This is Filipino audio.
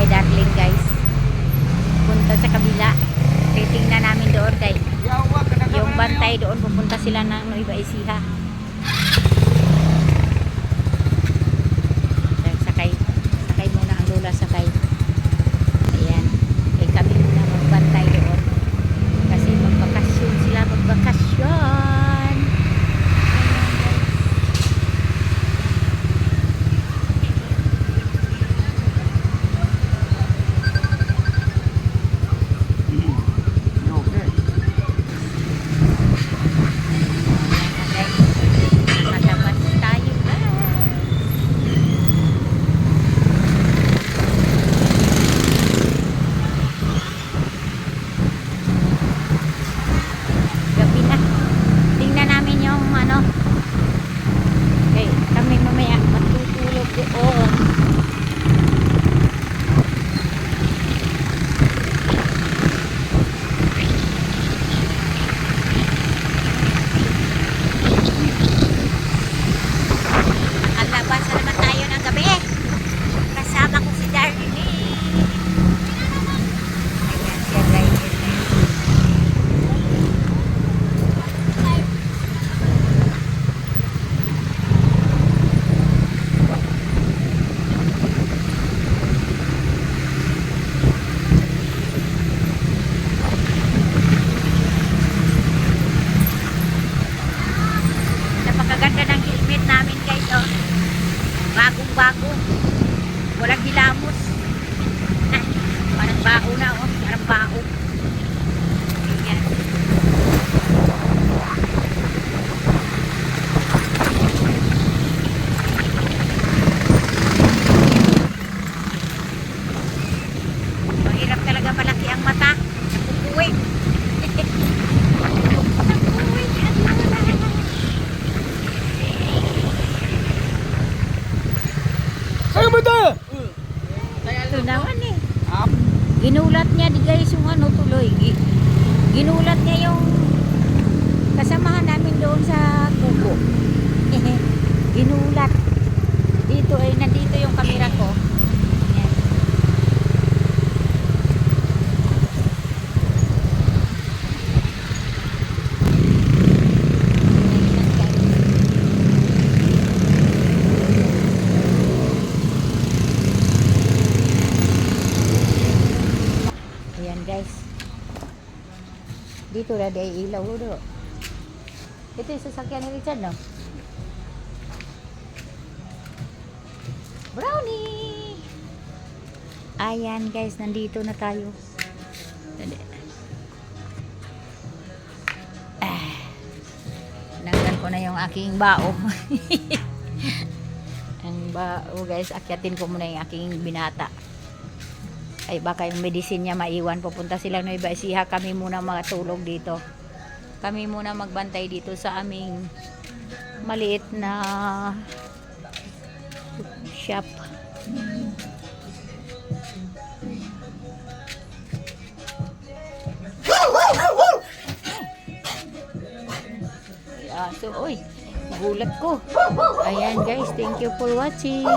kay Darling guys. Punta sa kabila. Titingnan namin doon kay yung bantay doon. Pupunta sila ng Nueva Ecija. Sakay muna ang lola, sakay. Ayan. Kay kami muna magbantay doon. Kasi magbakasyon sila, magbakasyon. Bagong-bago. Walang hilamos. Parang bao na, oh. Parang bao. Ayan. Mahirap talaga, malaki ang mata. Napupuwi. Ito naman eh. Ginulat niya di guys yung ano tuloy. Ginulat niya yung kasamahan namin doon sa kubo. Ginulat. Dito ay nandito yung camera ko. Ayan. Guys, dito na day ilaw do. Ito yung sasakyan ni Richard, no? Brownie! Ayan guys, nandito na tayo. Nanggal ko na yung aking bao. Ang bao guys, akyatin ko muna yung aking binata. Ay baka yung medicine niya maiwan, pupunta sila Nueva Ecija. Kami muna matulog dito, kami muna magbantay dito sa aming maliit na shop. So oy, gulat ko. Ayan guys, thank you for watching.